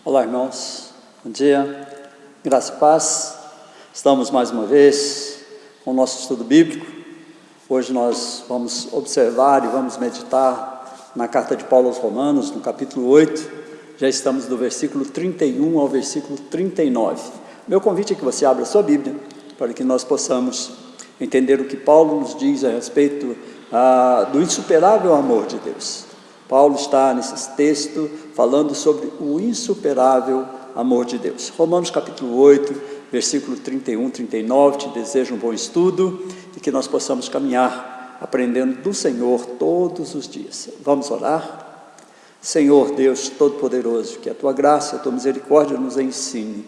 Olá, irmãos, bom dia, graça e paz. Estamos mais uma vez com o nosso estudo bíblico. Hoje nós vamos observar e vamos meditar na carta de Paulo aos Romanos, no capítulo 8. Já estamos do versículo 31 ao versículo 39. Meu convite é que você abra a sua Bíblia para que nós possamos entender o que Paulo nos diz a respeito do insuperável amor de Deus. Paulo está nesse texto falando sobre o insuperável amor de Deus. Romanos capítulo 8, versículo 31, 39, te desejo um bom estudo e que nós possamos caminhar aprendendo do Senhor todos os dias. Vamos orar? Senhor Deus Todo-Poderoso, que a Tua graça e a Tua misericórdia nos ensine,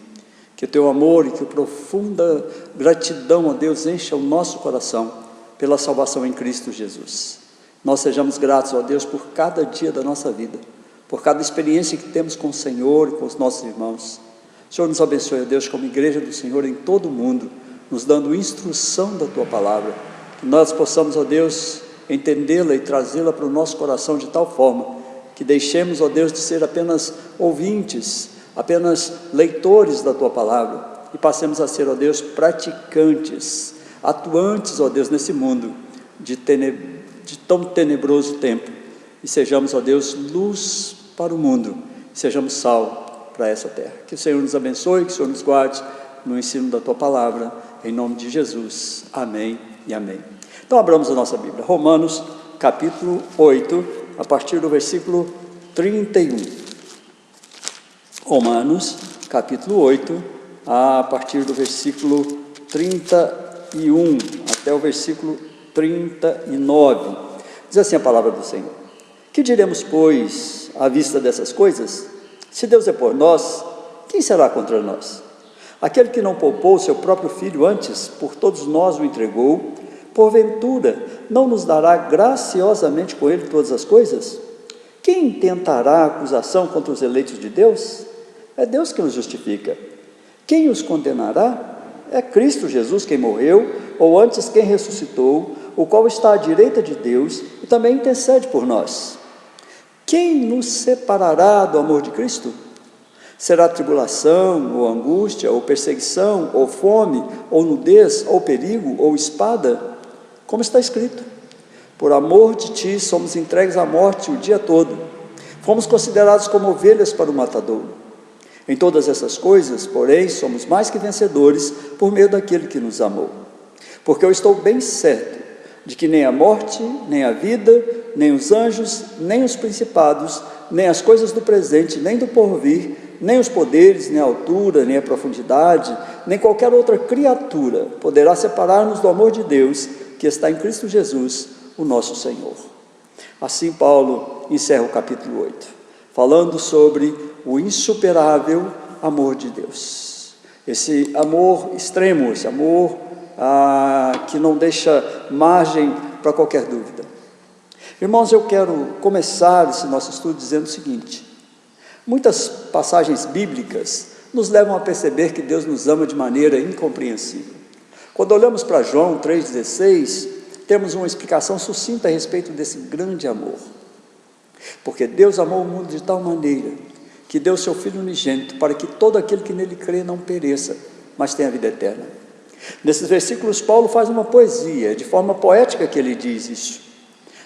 que o Teu amor e que a profunda gratidão, ó Deus, encha o nosso coração pela salvação em Cristo Jesus. Nós sejamos gratos, ó Deus, por cada dia da nossa vida, por cada experiência que temos com o Senhor e com os nossos irmãos. O Senhor nos abençoe, ó Deus, como igreja do Senhor em todo o mundo, nos dando instrução da Tua palavra, que nós possamos, ó Deus, entendê-la e trazê-la para o nosso coração de tal forma, que deixemos, ó Deus, de ser apenas ouvintes, apenas leitores da Tua palavra, e passemos a ser, ó Deus, praticantes, atuantes, ó Deus, nesse mundo de tão tenebroso tempo, e sejamos, ó Deus, luz para o mundo, sejamos sal para essa terra. Que o Senhor nos abençoe, que o Senhor nos guarde no ensino da Tua palavra, em nome de Jesus, amém e amém. Então abramos a nossa Bíblia, Romanos capítulo 8, a partir do versículo 31. Romanos capítulo 8, a partir do versículo 31, até o versículo 39, diz assim a palavra do Senhor: que diremos, pois, à vista dessas coisas? Se Deus é por nós, quem será contra nós? Aquele que não poupou seu próprio filho, antes por todos nós o entregou, porventura não nos dará graciosamente com ele todas as coisas? Quem intentará acusação contra os eleitos de Deus? É Deus que nos justifica. Quem os condenará? É Cristo Jesus quem morreu, ou antes quem ressuscitou, o qual está à direita de Deus e também intercede por nós. Quem nos separará do amor de Cristo? Será tribulação, ou angústia, ou perseguição, ou fome, ou nudez, ou perigo, ou espada? Como está escrito: por amor de Ti somos entregues à morte o dia todo, fomos considerados como ovelhas para o matadouro. Em todas essas coisas, porém, somos mais que vencedores por meio daquele que nos amou. Porque eu estou bem certo de que nem a morte, nem a vida, nem os anjos, nem os principados, nem as coisas do presente, nem do porvir, nem os poderes, nem a altura, nem a profundidade, nem qualquer outra criatura poderá separar-nos do amor de Deus que está em Cristo Jesus, o nosso Senhor. Assim Paulo encerra o capítulo 8, falando sobre o insuperável amor de Deus. Esse amor extremo, esse amor que não deixa margem para qualquer dúvida. Irmãos, eu quero começar esse nosso estudo dizendo o seguinte: muitas passagens bíblicas nos levam a perceber que Deus nos ama de maneira incompreensível. Quando olhamos para João 3,16, temos uma explicação sucinta a respeito desse grande amor. Porque Deus amou o mundo de tal maneira que deu seu Filho unigênito para que todo aquele que nele crê não pereça, mas tenha vida eterna. Nesses versículos Paulo faz uma poesia, de forma poética que ele diz isso,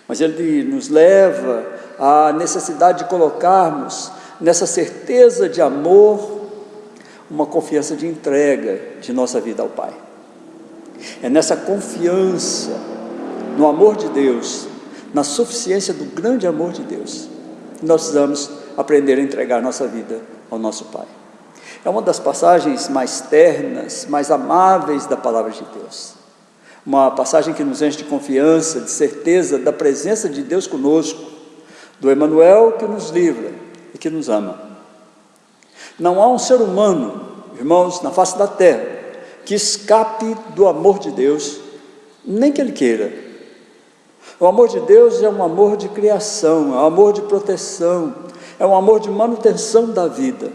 mas ele nos leva à necessidade de colocarmos nessa certeza de amor uma confiança de entrega de nossa vida ao Pai. É nessa confiança no amor de Deus, na suficiência do grande amor de Deus, que nós precisamos aprender a entregar nossa vida ao nosso Pai. É uma das passagens mais ternas, mais amáveis da palavra de Deus. Uma passagem que nos enche de confiança, de certeza da presença de Deus conosco, do Emanuel que nos livra e que nos ama. Não há um ser humano, irmãos, na face da terra, que escape do amor de Deus, nem que ele queira. O amor de Deus é um amor de criação, é um amor de proteção, é um amor de manutenção da vida.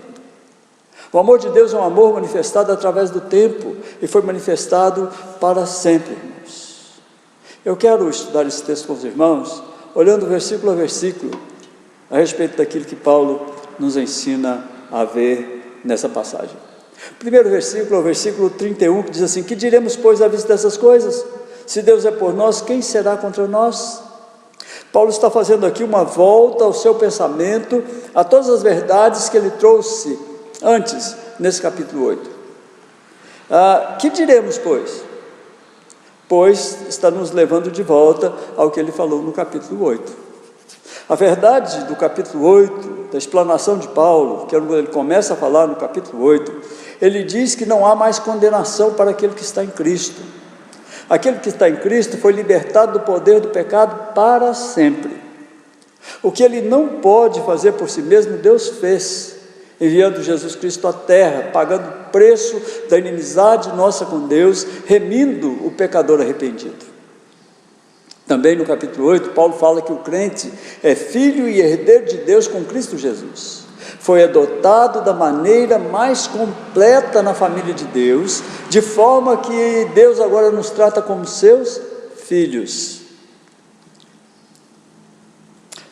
O amor de Deus é um amor manifestado através do tempo e foi manifestado para sempre, irmãos. Eu quero estudar esse texto com os irmãos, olhando versículo a versículo, a respeito daquilo que Paulo nos ensina a ver nessa passagem. O primeiro versículo é o versículo 31, que diz assim: que diremos, pois, à vista dessas coisas? Se Deus é por nós, quem será contra nós? Paulo está fazendo aqui uma volta ao seu pensamento, a todas as verdades que ele trouxe antes, nesse capítulo 8. Que diremos, pois? Pois está nos levando de volta ao que ele falou no capítulo 8. A verdade do capítulo 8, da explanação de Paulo, que ele começa a falar no capítulo 8, ele diz que não há mais condenação para aquele que está em Cristo. Aquele que está em Cristo foi libertado do poder do pecado para sempre. O que ele não pode fazer por si mesmo, Deus fez, enviando Jesus Cristo à terra, pagando o preço da inimizade nossa com Deus, remindo o pecador arrependido. Também no capítulo 8, Paulo fala que o crente é filho e herdeiro de Deus com Cristo Jesus. Foi adotado da maneira mais completa na família de Deus, de forma que Deus agora nos trata como seus filhos.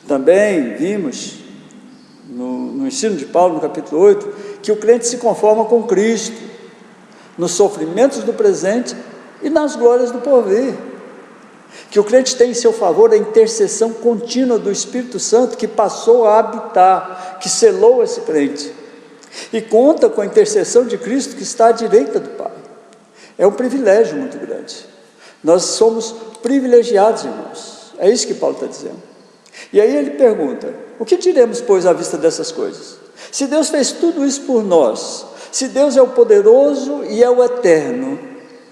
Também vimos no ensino de Paulo, no capítulo 8, que o crente se conforma com Cristo, nos sofrimentos do presente e nas glórias do porvir. Que o crente tem em seu favor a intercessão contínua do Espírito Santo, que passou a habitar, que selou esse crente, e conta com a intercessão de Cristo, que está à direita do Pai. É um privilégio muito grande. Nós somos privilegiados, irmãos. É isso que Paulo está dizendo. E aí ele pergunta: o que diremos, pois, à vista dessas coisas? Se Deus fez tudo isso por nós, se Deus é o poderoso e é o eterno,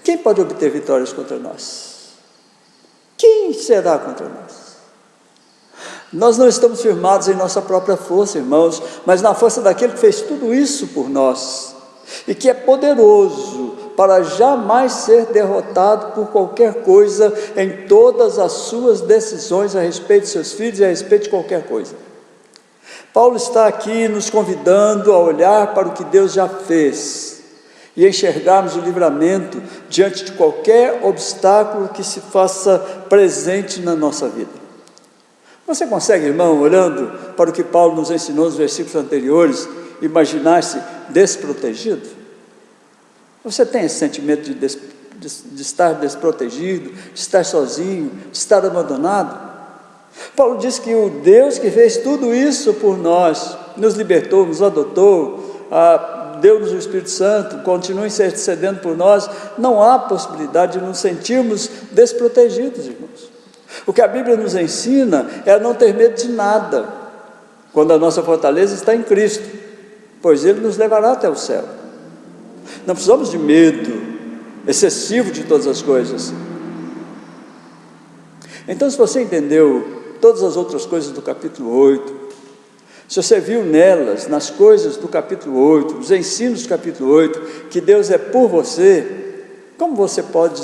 quem pode obter vitórias contra nós? Quem será contra nós? Nós não estamos firmados em nossa própria força, irmãos, mas na força daquele que fez tudo isso por nós, e que é poderoso para jamais ser derrotado por qualquer coisa em todas as suas decisões a respeito de seus filhos e a respeito de qualquer coisa. Paulo está aqui nos convidando a olhar para o que Deus já fez e enxergarmos o livramento diante de qualquer obstáculo que se faça presente na nossa vida. Você consegue, irmão, olhando para o que Paulo nos ensinou nos versículos anteriores, imaginar-se desprotegido? Você tem esse sentimento de estar desprotegido, de estar sozinho, de estar abandonado? Paulo diz que o Deus que fez tudo isso por nós, nos libertou, nos adotou, deu-nos o Espírito Santo, continua intercedendo por nós, não há possibilidade de nos sentirmos desprotegidos, irmãos. O que a Bíblia nos ensina é a não ter medo de nada, quando a nossa fortaleza está em Cristo, pois Ele nos levará até o céu. Não precisamos de medo excessivo de todas as coisas. Então, se você entendeu todas as outras coisas do capítulo 8, se você viu nelas, nas coisas do capítulo 8, os ensinos do capítulo 8, que Deus é por você, como você pode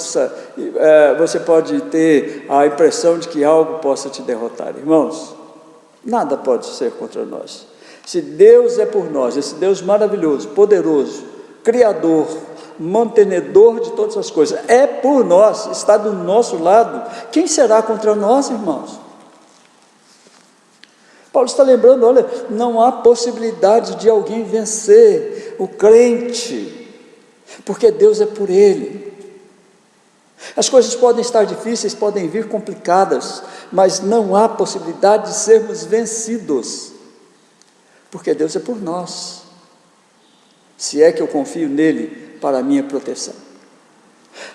ter a impressão de que algo possa te derrotar? Irmãos, nada pode ser contra nós. Se Deus é por nós, esse Deus maravilhoso, poderoso, Criador, mantenedor de todas as coisas, é por nós, está do nosso lado, quem será contra nós, irmãos? Paulo está lembrando, olha, não há possibilidade de alguém vencer o crente, porque Deus é por ele. As coisas podem estar difíceis, podem vir complicadas, mas não há possibilidade de sermos vencidos, porque Deus é por nós, se é que eu confio nele para a minha proteção.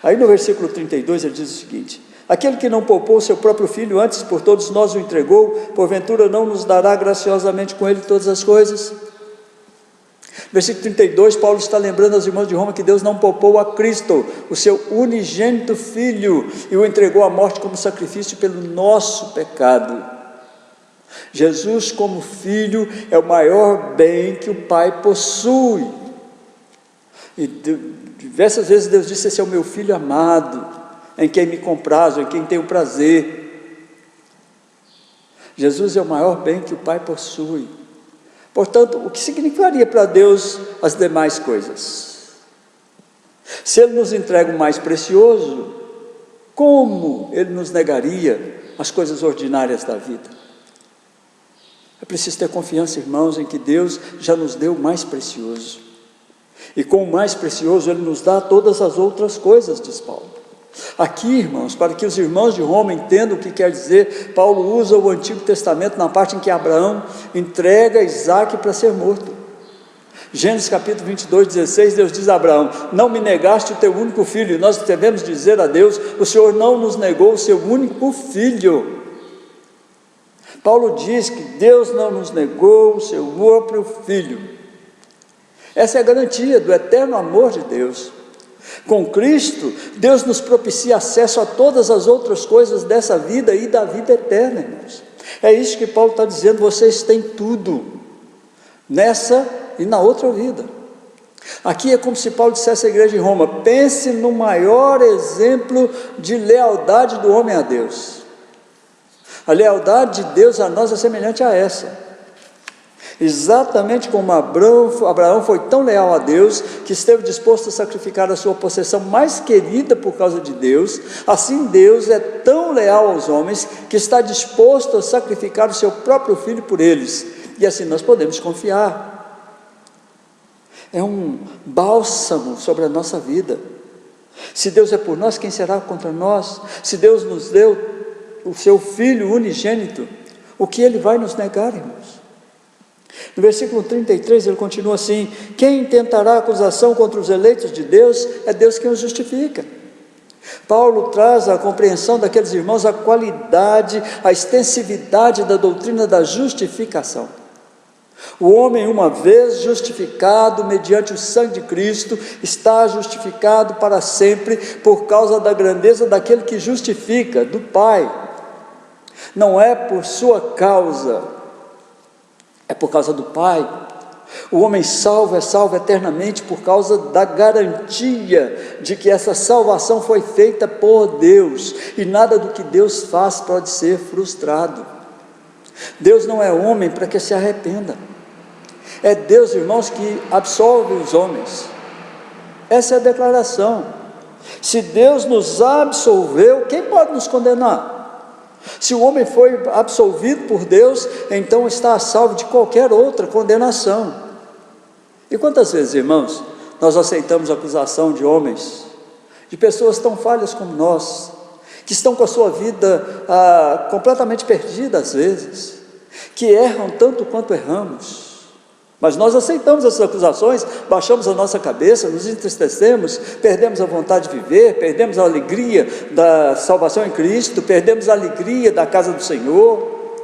Aí no versículo 32 ele diz o seguinte: aquele que não poupou seu próprio filho, antes por todos nós o entregou, porventura não nos dará graciosamente com ele todas as coisas? Versículo 32, Paulo está lembrando aos irmãos de Roma que Deus não poupou a Cristo, o seu unigênito Filho, e o entregou à morte como sacrifício pelo nosso pecado. Jesus, como Filho, é o maior bem que o Pai possui. E diversas vezes Deus disse: esse é o meu Filho amado, em quem me comprazo, em quem tenho prazer. Jesus é o maior bem que o Pai possui. Portanto, o que significaria para Deus as demais coisas? Se Ele nos entrega o mais precioso, como Ele nos negaria as coisas ordinárias da vida? É preciso ter confiança, irmãos, em que Deus já nos deu o mais precioso. E com o mais precioso Ele nos dá todas as outras coisas, diz Paulo. Aqui, irmãos, para que os irmãos de Roma entendam o que quer dizer, Paulo usa o Antigo Testamento na parte em que Abraão entrega Isaque para ser morto. Gênesis capítulo 22, 16, Deus diz a Abraão: não me negaste o teu único filho. E nós devemos dizer a Deus: o Senhor não nos negou o seu único filho. Paulo diz que Deus não nos negou o seu próprio filho. Essa é a garantia do eterno amor de Deus. Com Cristo, Deus nos propicia acesso a todas as outras coisas dessa vida e da vida eterna, irmãos. É isso que Paulo está dizendo: vocês têm tudo, nessa e na outra vida. Aqui é como se Paulo dissesse à igreja de Roma: pense no maior exemplo de lealdade do homem a Deus. A lealdade de Deus a nós é semelhante a essa. Exatamente como Abraão foi tão leal a Deus, que esteve disposto a sacrificar a sua possessão mais querida por causa de Deus, assim Deus é tão leal aos homens, que está disposto a sacrificar o seu próprio filho por eles, e assim nós podemos confiar. É um bálsamo sobre a nossa vida. Se Deus é por nós, quem será contra nós? Se Deus nos deu o seu Filho unigênito, o que Ele vai nos negar, irmãos? No versículo 33 ele continua assim: quem intentará acusação contra os eleitos de Deus? É Deus quem os justifica. Paulo traz à compreensão daqueles irmãos a qualidade, a extensividade da doutrina da justificação. O homem, uma vez justificado mediante o sangue de Cristo, está justificado para sempre por causa da grandeza daquele que justifica, do Pai. Não é por sua causa, é por causa do Pai. O homem salvo é salvo eternamente por causa da garantia de que essa salvação foi feita por Deus, e nada do que Deus faz pode ser frustrado. Deus não é homem para que se arrependa. É Deus, irmãos, que absolve os homens. Essa é a declaração. Se Deus nos absolveu, quem pode nos condenar? Se o homem foi absolvido por Deus, então está a salvo de qualquer outra condenação. E quantas vezes, irmãos, nós aceitamos a acusação de homens, de pessoas tão falhas como nós, que estão com a sua vida completamente perdida às vezes, que erram tanto quanto erramos, mas nós aceitamos essas acusações, baixamos a nossa cabeça, nos entristecemos, perdemos a vontade de viver, perdemos a alegria da salvação em Cristo, perdemos a alegria da casa do Senhor.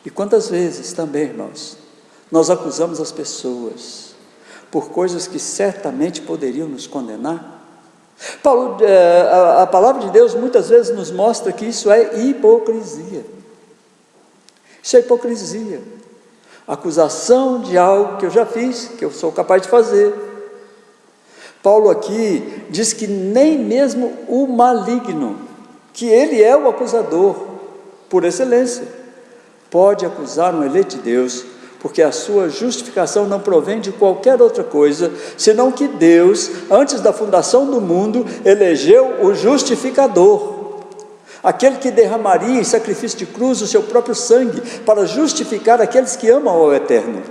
E quantas vezes também, irmãos, nós acusamos as pessoas por coisas que certamente poderiam nos condenar? A palavra de Deus muitas vezes nos mostra que isso é hipocrisia. Isso é hipocrisia. Acusação de algo que eu já fiz, que eu sou capaz de fazer. Paulo aqui diz que nem mesmo o maligno, que ele é o acusador por excelência, pode acusar um eleito de Deus, porque a sua justificação não provém de qualquer outra coisa, senão que Deus, antes da fundação do mundo, elegeu o justificador, aquele que derramaria em sacrifício de cruz o seu próprio sangue, para justificar aqueles que amam ao Eterno.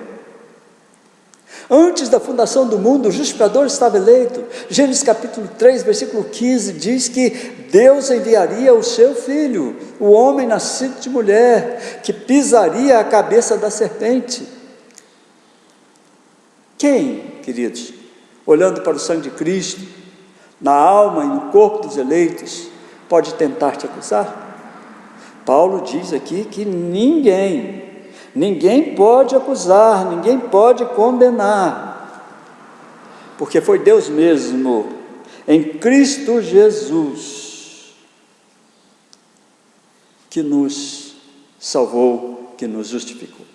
Antes da fundação do mundo, o justificador estava eleito. Gênesis capítulo 3, versículo 15, diz que Deus enviaria o seu filho, o homem nascido de mulher, que pisaria a cabeça da serpente. Quem, queridos, olhando para o sangue de Cristo, na alma e no corpo dos eleitos, pode tentar te acusar? Paulo diz aqui que ninguém pode acusar, ninguém pode condenar, porque foi Deus mesmo, em Cristo Jesus, que nos salvou, que nos justificou.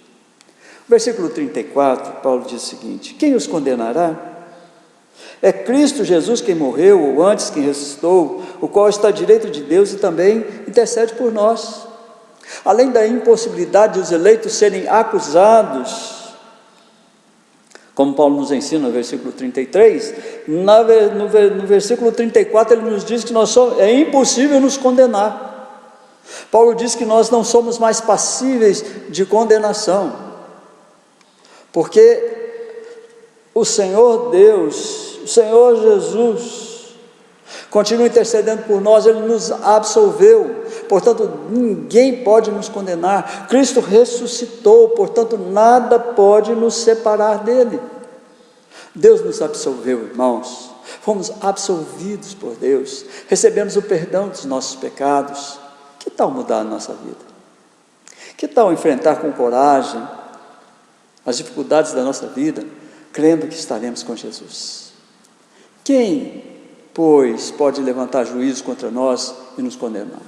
Versículo 34, Paulo diz o seguinte: quem os condenará? É Cristo Jesus quem morreu, ou antes quem ressuscitou, o qual está à direita de Deus e também intercede por nós. Além da impossibilidade de os eleitos serem acusados, como Paulo nos ensina no versículo 33, no versículo 34 ele nos diz que é impossível nos condenar. Paulo diz que nós não somos mais passíveis de condenação, porque o Senhor Deus, o Senhor Jesus, continua intercedendo por nós, Ele nos absolveu, portanto ninguém pode nos condenar. Cristo ressuscitou, portanto nada pode nos separar dEle. Deus nos absolveu, irmãos, fomos absolvidos por Deus, recebemos o perdão dos nossos pecados. Que tal mudar a nossa vida? Que tal enfrentar com coragem as dificuldades da nossa vida, crendo que estaremos com Jesus? Quem, pois, pode levantar juízo contra nós e nos condenar?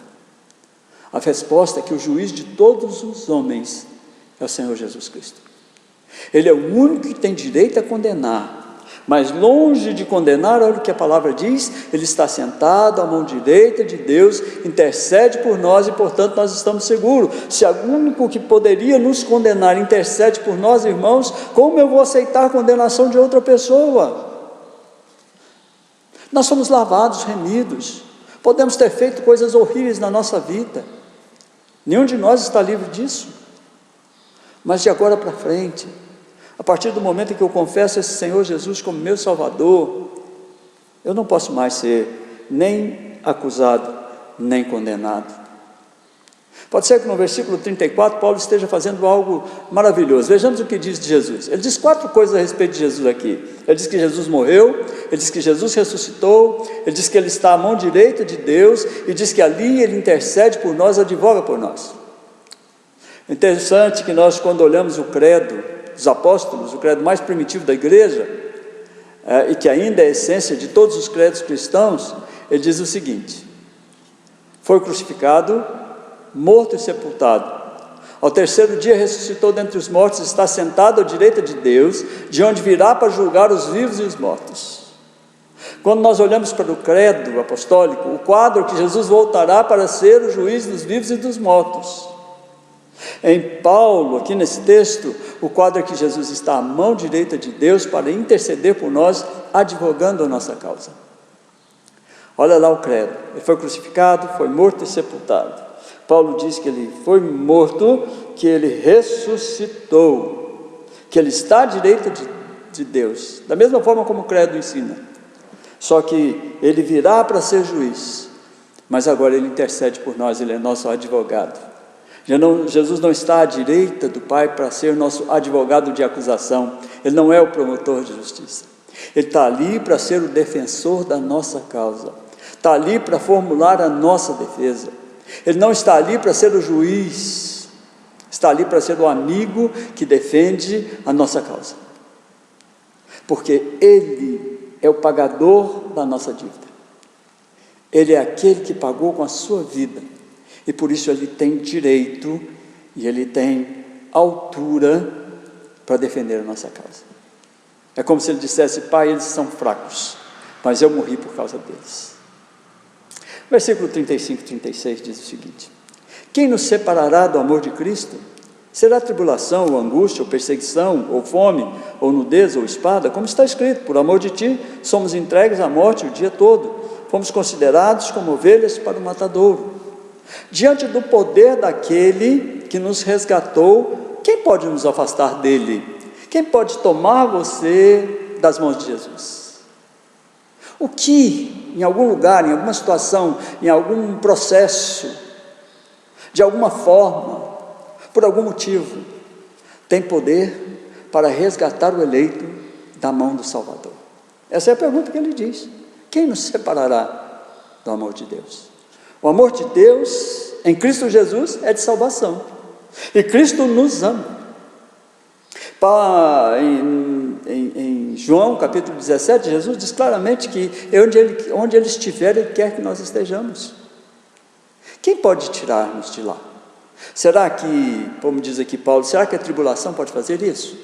A resposta é que o juiz de todos os homens é o Senhor Jesus Cristo. Ele é o único que tem direito a condenar, mas longe de condenar, olha o que a palavra diz, Ele está sentado à mão direita de Deus, intercede por nós e portanto nós estamos seguros. Se o único que poderia nos condenar intercede por nós, irmãos, como eu vou aceitar a condenação de outra pessoa? Nós somos lavados, remidos, podemos ter feito coisas horríveis na nossa vida, nenhum de nós está livre disso, mas de agora para frente, a partir do momento em que eu confesso esse Senhor Jesus como meu Salvador, eu não posso mais ser nem acusado, nem condenado. Pode ser que no versículo 34, Paulo esteja fazendo algo maravilhoso. Vejamos o que diz de Jesus. Ele diz 4 coisas a respeito de Jesus aqui. Ele diz que Jesus morreu, ele diz que Jesus ressuscitou, ele diz que Ele está à mão direita de Deus, e diz que ali Ele intercede por nós, advoga por nós. Interessante que nós, quando olhamos o credo dos apóstolos, o credo mais primitivo da igreja, e que ainda é a essência de todos os credos cristãos, ele diz o seguinte: foi crucificado, morto e sepultado, ao terceiro dia ressuscitou dentre os mortos, está sentado à direita de Deus, de onde virá para julgar os vivos e os mortos. Quando nós olhamos para o credo apostólico, o quadro que Jesus voltará para ser o juiz dos vivos e dos mortos. Em Paulo, aqui nesse texto, o quadro é que Jesus está à mão direita de Deus para interceder por nós, advogando a nossa causa. Olha lá o credo: Ele foi crucificado, foi morto e sepultado. Paulo diz que Ele foi morto, que Ele ressuscitou, que Ele está à direita de Deus, da mesma forma como o credo ensina, só que Ele virá para ser juiz, mas agora Ele intercede por nós, Ele é nosso advogado. Jesus não está à direita do Pai para ser nosso advogado de acusação, Ele não é o promotor de justiça, Ele está ali para ser o defensor da nossa causa, está ali para formular a nossa defesa. Ele não está ali para ser o juiz, está ali para ser o amigo que defende a nossa causa, porque Ele é o pagador da nossa dívida, Ele é aquele que pagou com a sua vida, e por isso Ele tem direito e Ele tem altura para defender a nossa causa. É como se Ele dissesse: Pai, eles são fracos, mas eu morri por causa deles. Versículo 35 e 36 diz o seguinte: quem nos separará do amor de Cristo? Será tribulação, ou angústia, ou perseguição, ou fome, ou nudez, ou espada? Como está escrito: por amor de Ti somos entregues à morte o dia todo, fomos considerados como ovelhas para o matadouro. Diante do poder daquele que nos resgatou, quem pode nos afastar dele? Quem pode tomar você das mãos de Jesus? O que, em algum lugar, em alguma situação, em algum processo, de alguma forma, por algum motivo, tem poder para resgatar o eleito da mão do Salvador? Essa é a pergunta que ele diz: quem nos separará do amor de Deus? O amor de Deus em Cristo Jesus é de salvação, e Cristo nos ama. Em João capítulo 17, Jesus diz claramente que onde Ele estiver, Ele quer que nós estejamos. Quem pode tirar-nos de lá? Será que, como diz aqui Paulo, será que a tribulação pode fazer isso?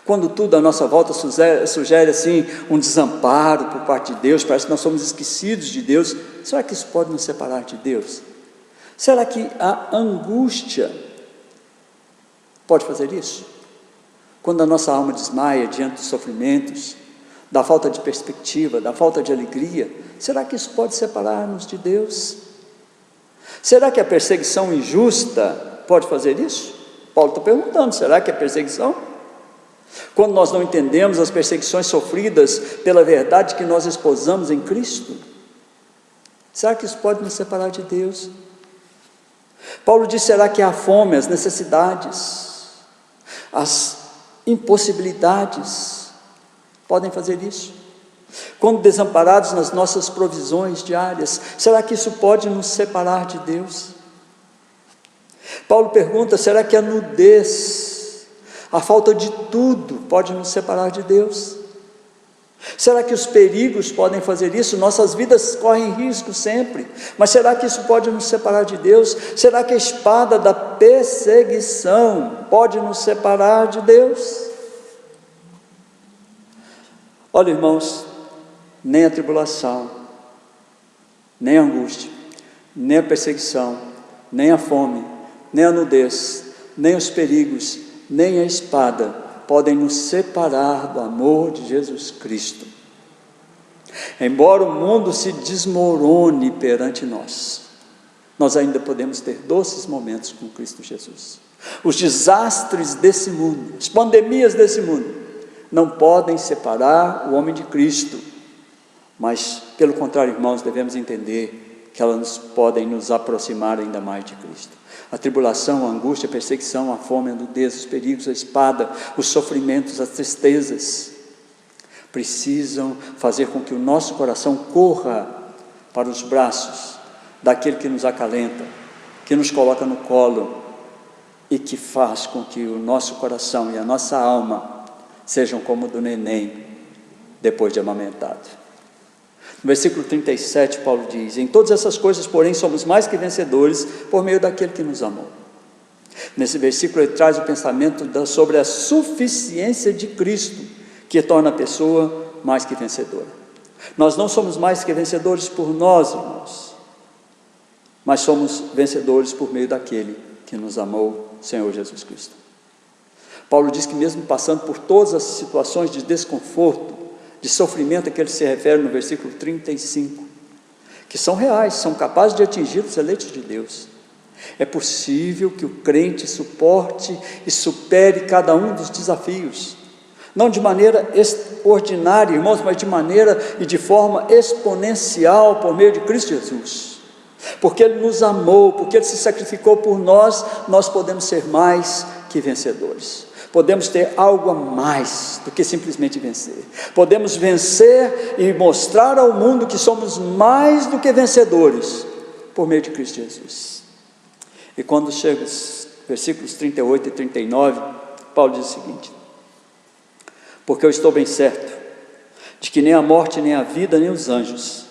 Quando tudo à nossa volta sugere assim um desamparo por parte de Deus, parece que nós somos esquecidos de Deus, será que isso pode nos separar de Deus? Será que a angústia pode fazer isso? Quando a nossa alma desmaia diante dos sofrimentos, da falta de perspectiva, da falta de alegria, será que isso pode separar-nos de Deus? Será que a perseguição injusta pode fazer isso? Paulo está perguntando, será que é perseguição? Quando nós não entendemos as perseguições sofridas pela verdade que nós esposamos em Cristo, será que isso pode nos separar de Deus? Paulo diz, será que a fome, as necessidades, as impossibilidades podem fazer isso? Quando desamparados nas nossas provisões diárias, será que isso pode nos separar de Deus? Paulo pergunta, será que a nudez, a falta de tudo pode nos separar de Deus? Será que os perigos podem fazer isso? Nossas vidas correm risco sempre, mas será que isso pode nos separar de Deus? Será que a espada da perseguição pode nos separar de Deus? Olha, irmãos, nem a tribulação, nem a angústia, nem a perseguição, nem a fome, nem a nudez, nem os perigos, nem a espada podem nos separar do amor de Jesus Cristo. Embora o mundo se desmorone perante nós, nós ainda podemos ter doces momentos com Cristo Jesus. Os desastres desse mundo, as pandemias desse mundo, não podem separar o homem de Cristo, mas, pelo contrário, irmãos, devemos entender que elas podem nos aproximar ainda mais de Cristo. A tribulação, a angústia, a perseguição, a fome, a nudez, os perigos, a espada, os sofrimentos, as tristezas, precisam fazer com que o nosso coração corra para os braços daquele que nos acalenta, que nos coloca no colo e que faz com que o nosso coração e a nossa alma sejam como o do neném depois de amamentado. No versículo 37, Paulo diz, em todas essas coisas, porém, somos mais que vencedores por meio daquele que nos amou. Nesse versículo ele traz o pensamento sobre a suficiência de Cristo, que torna a pessoa mais que vencedora. Nós não somos mais que vencedores por nós, irmãos, mas somos vencedores por meio daquele que nos amou, Senhor Jesus Cristo. Paulo diz que mesmo passando por todas as situações de desconforto, de sofrimento a que ele se refere no versículo 35, que são reais, são capazes de atingir os eleitos de Deus. É possível que o crente suporte e supere cada um dos desafios, não de maneira extraordinária, irmãos, mas de maneira e de forma exponencial por meio de Cristo Jesus. Porque Ele nos amou, porque Ele se sacrificou por nós, nós podemos ser mais que vencedores. Podemos ter algo a mais do que simplesmente vencer. Podemos vencer e mostrar ao mundo que somos mais do que vencedores por meio de Cristo Jesus. E quando chega os versículos 38 e 39, Paulo diz o seguinte: porque eu estou bem certo de que nem a morte, nem a vida, nem os anjos,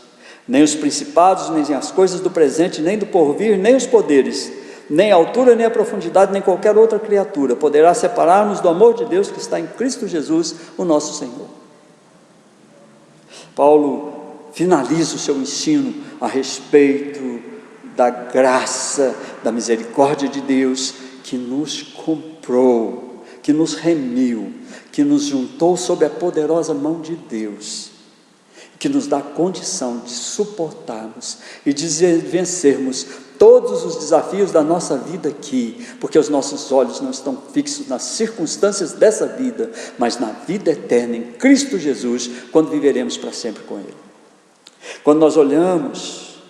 nem os principados, nem as coisas do presente, nem do porvir, nem os poderes, nem a altura, nem a profundidade, nem qualquer outra criatura poderá separar-nos do amor de Deus que está em Cristo Jesus, o nosso Senhor. Paulo finaliza o seu ensino a respeito da graça, da misericórdia de Deus, que nos comprou, que nos remiu, que nos juntou sob a poderosa mão de Deus, que nos dá condição de suportarmos e de vencermos todos os desafios da nossa vida aqui, porque os nossos olhos não estão fixos nas circunstâncias dessa vida, mas na vida eterna em Cristo Jesus, quando viveremos para sempre com Ele. Quando nós olhamos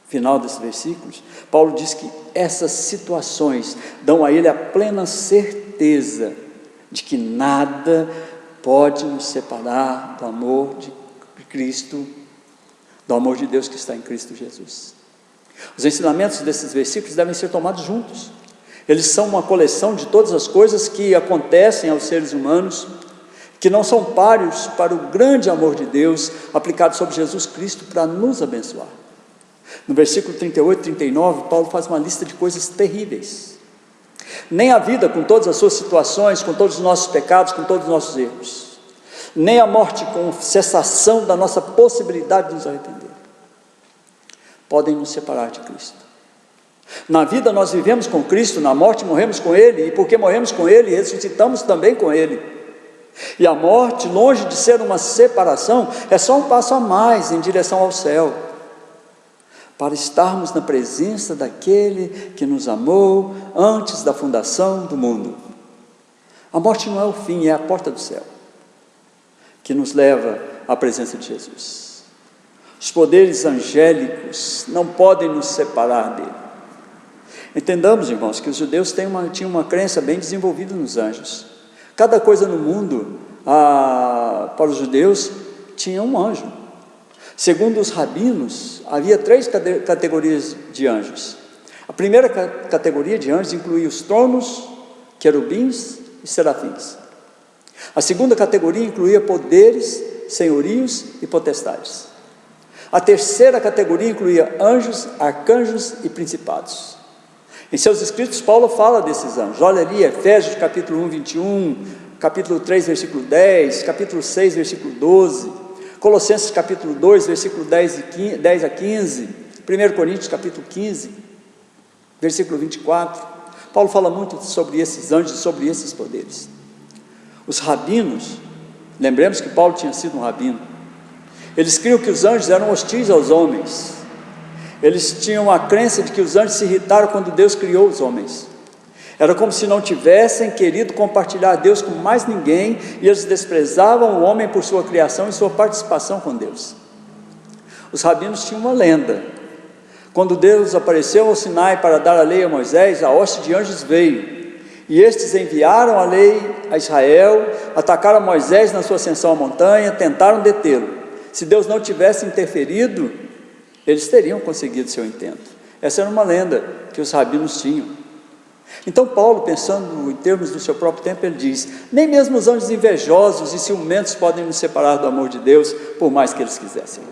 o final desses versículos, Paulo diz que essas situações dão a ele a plena certeza de que nada pode nos separar do amor de Cristo, do amor de Deus que está em Cristo Jesus. Os ensinamentos desses versículos devem ser tomados juntos. Eles são uma coleção de todas as coisas que acontecem aos seres humanos, que não são páreos para o grande amor de Deus aplicado sobre Jesus Cristo para nos abençoar. No versículo 38 e 39, Paulo faz uma lista de coisas terríveis. Nem a vida, com todas as suas situações, com todos os nossos pecados, com todos os nossos erros, nem a morte com cessação da nossa possibilidade de nos arrepender, podem nos separar de Cristo. Na vida nós vivemos com Cristo, na morte morremos com Ele, e porque morremos com Ele, ressuscitamos também com Ele. E a morte, longe de ser uma separação, é só um passo a mais em direção ao céu. para estarmos na presença daquele que nos amou antes da fundação do mundo. A morte não é o fim, é a porta do céu, que nos leva à presença de Jesus. Os poderes angélicos não podem nos separar dele. Entendamos, irmãos, que os judeus tinham uma crença bem desenvolvida nos anjos. Cada coisa no mundo, para os judeus, tinha um anjo. Segundo os rabinos, havia 3 categorias de anjos. A primeira categoria de anjos incluía os tronos, querubins e serafins. A segunda categoria incluía poderes, senhorios e potestades. A terceira categoria incluía anjos, arcanjos e principados. Em seus escritos, Paulo fala desses anjos. Olha ali, Efésios capítulo 1, 21, capítulo 3, versículo 10, capítulo 6, versículo 12, Colossenses capítulo 2, versículo 10 a 15, 1 Coríntios capítulo 15, versículo 24. Paulo fala muito sobre esses anjos e sobre esses poderes. Os rabinos, lembremos que Paulo tinha sido um rabino, eles criam que os anjos eram hostis aos homens. Eles tinham a crença de que os anjos se irritaram quando Deus criou os homens. Era como se não tivessem querido compartilhar Deus com mais ninguém, e eles desprezavam o homem por sua criação e sua participação com Deus. Os rabinos tinham uma lenda. Quando Deus apareceu ao Sinai para dar a lei a Moisés, a hoste de anjos veio, e estes enviaram a lei a Israel, atacaram Moisés na sua ascensão à montanha, tentaram detê-lo. Se Deus não tivesse interferido, eles teriam conseguido seu intento. Essa era uma lenda que os rabinos tinham. Então Paulo, pensando em termos do seu próprio tempo, ele diz: nem mesmo os anjos invejosos e ciumentos podem nos separar do amor de Deus, por mais que eles quisessem.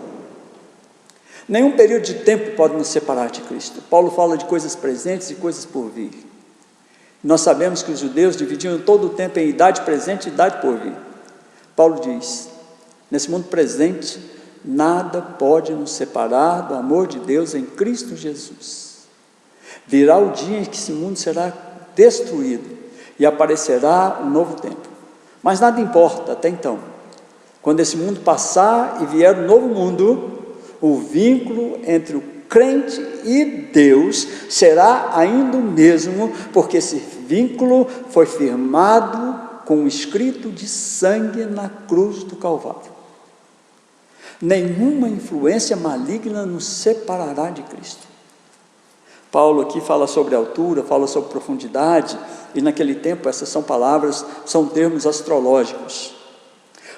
Nenhum período de tempo pode nos separar de Cristo. Paulo fala de coisas presentes e coisas por vir. Nós sabemos que os judeus dividiam todo o tempo em idade presente e idade por vir. Paulo diz: nesse mundo presente, nada pode nos separar do amor de Deus em Cristo Jesus. Virá o dia em que esse mundo será destruído e aparecerá um novo tempo. Mas nada importa até então. Quando esse mundo passar e vier um novo mundo, o vínculo entre o crente e Deus será ainda o mesmo, porque esse vínculo foi firmado com um escrito de sangue na cruz do Calvário. Nenhuma influência maligna nos separará de Cristo. Paulo aqui fala sobre altura, fala sobre profundidade, e naquele tempo essas são palavras, são termos astrológicos.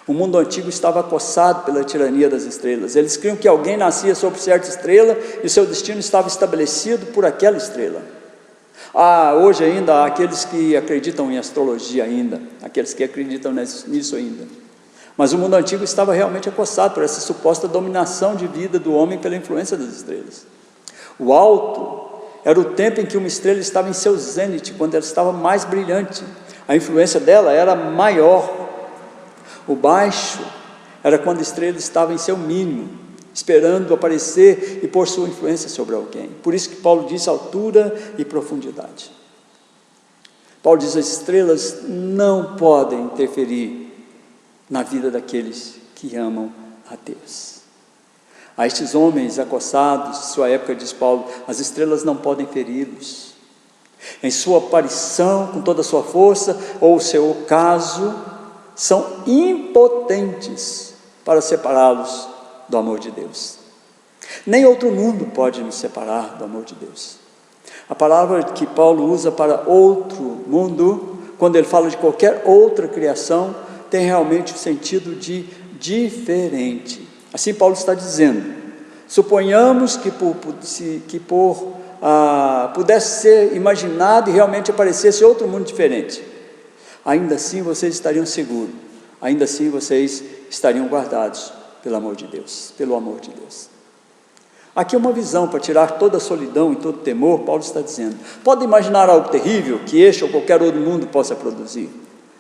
O mundo antigo estava acossado pela tirania das estrelas. Eles criam que alguém nascia sobre certa estrela e o seu destino estava estabelecido por aquela estrela. Hoje ainda há aqueles que acreditam em astrologia ainda, aqueles que acreditam nisso ainda. Mas o mundo antigo estava realmente acossado por essa suposta dominação de vida do homem pela influência das estrelas. O alto era o tempo em que uma estrela estava em seu zênite, quando ela estava mais brilhante. A influência dela era maior. O baixo era quando a estrela estava em seu mínimo, esperando aparecer e pôr sua influência sobre alguém. Por isso que Paulo diz altura e profundidade. Paulo diz: as estrelas não podem interferir na vida daqueles que amam a Deus. A estes homens acossados de sua época, diz Paulo, as estrelas não podem feri-los. Em sua aparição, com toda a sua força, ou o seu ocaso, são impotentes para separá-los do amor de Deus. Nem outro mundo pode nos separar do amor de Deus. A palavra que Paulo usa para outro mundo, quando ele fala de qualquer outra criação, tem realmente o sentido de diferente. Assim Paulo está dizendo: suponhamos que pudesse ser imaginado e realmente aparecesse outro mundo diferente, ainda assim vocês estariam seguros, ainda assim vocês estariam guardados pelo amor de Deus, Aqui é uma visão para tirar toda a solidão e todo o temor. Paulo está dizendo: pode imaginar algo terrível que este ou qualquer outro mundo possa produzir.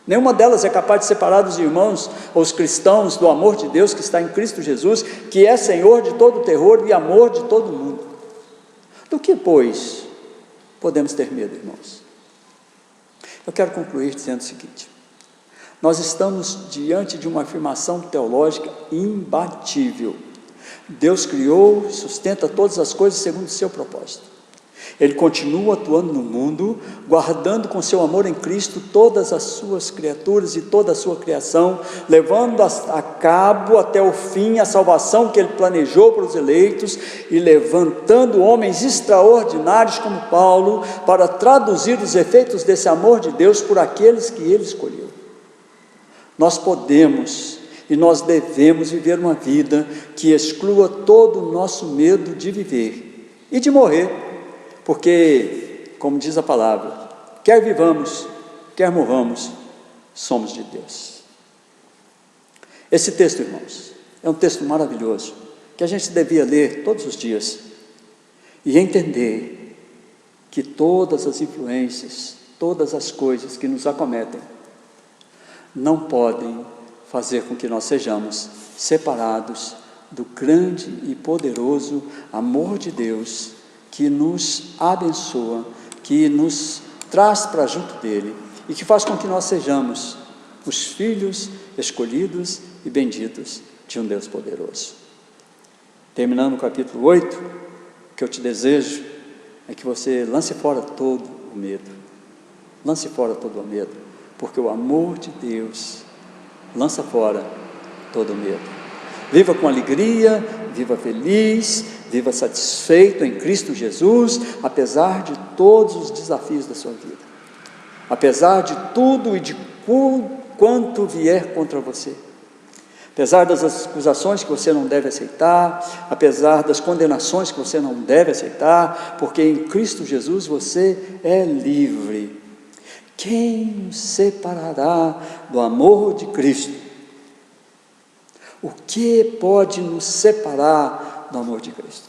Nenhuma delas é capaz de separar os irmãos ou os cristãos do amor de Deus que está em Cristo Jesus, que é Senhor de todo o terror e amor de todo mundo. Do que, pois, podemos ter medo, irmãos? Eu quero concluir dizendo o seguinte: nós estamos diante de uma afirmação teológica imbatível. Deus criou e sustenta todas as coisas segundo o seu propósito. Ele continua atuando no mundo, guardando com seu amor em Cristo todas as suas criaturas e toda a sua criação, levando a cabo até o fim a salvação que Ele planejou para os eleitos e levantando homens extraordinários como Paulo para traduzir os efeitos desse amor de Deus por aqueles que Ele escolheu. Nós podemos e nós devemos viver uma vida que exclua todo o nosso medo de viver e de morrer. Porque, como diz a palavra, quer vivamos, quer morramos, somos de Deus. Esse texto, irmãos, é um texto maravilhoso, que a gente devia ler todos os dias, e entender que todas as influências, todas as coisas que nos acometem, não podem fazer com que nós sejamos separados do grande e poderoso amor de Deus, que nos abençoa, que nos traz para junto dele, e que faz com que nós sejamos os filhos escolhidos e benditos de um Deus poderoso. Terminando o capítulo 8, o que eu te desejo é que você lance fora todo o medo, lance fora todo o medo, porque o amor de Deus lança fora todo o medo. Viva com alegria, viva feliz, viva satisfeito em Cristo Jesus, apesar de todos os desafios da sua vida, apesar de tudo e de quanto vier contra você, apesar das acusações que você não deve aceitar, apesar das condenações que você não deve aceitar, porque em Cristo Jesus você é livre. Quem nos separará do amor de Cristo? O que pode nos separar do amor de Cristo?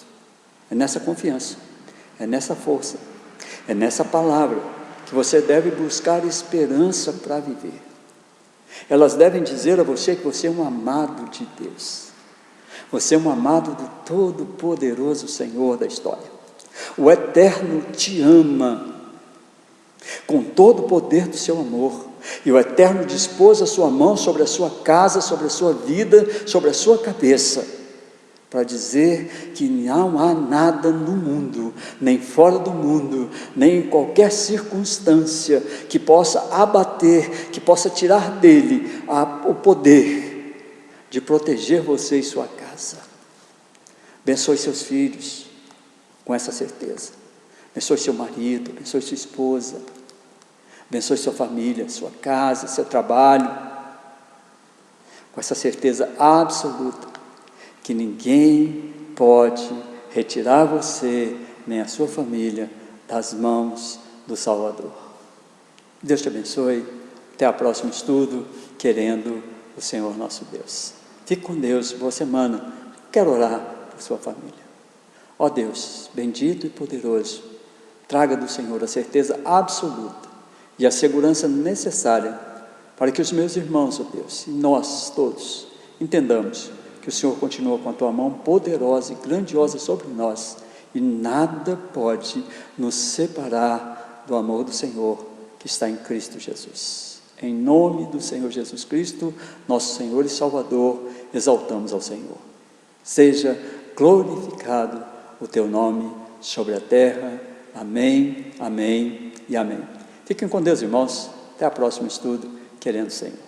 É nessa confiança, é nessa força, é nessa palavra que você deve buscar esperança para viver. Elas devem dizer a você que você é um amado de Deus, você é um amado do Todo-Poderoso Senhor da história. O Eterno te ama com todo o poder do seu amor, e o Eterno dispôs a sua mão sobre a sua casa, sobre a sua vida, sobre a sua cabeça, para dizer que não há nada no mundo, nem fora do mundo, nem em qualquer circunstância que possa abater, que possa tirar dele o poder de proteger você e sua casa. Abençoe seus filhos com essa certeza, abençoe seu marido, abençoe sua esposa, abençoe sua família, sua casa, seu trabalho, com essa certeza absoluta que ninguém pode retirar você, nem a sua família, das mãos do Salvador. Deus te abençoe, até o próximo estudo, querendo o Senhor nosso Deus. Fique com Deus, boa semana, quero orar por sua família. Ó Deus, bendito e poderoso, traga do Senhor a certeza absoluta e a segurança necessária para que os meus irmãos, ó Deus, e nós todos, entendamos que o Senhor continua com a tua mão poderosa e grandiosa sobre nós, e nada pode nos separar do amor do Senhor que está em Cristo Jesus. Em nome do Senhor Jesus Cristo, nosso Senhor e Salvador, exaltamos ao Senhor. Seja glorificado o teu nome sobre a terra. Amém, amém e amém. Fiquem com Deus, irmãos. Até o próximo estudo, querendo o Senhor.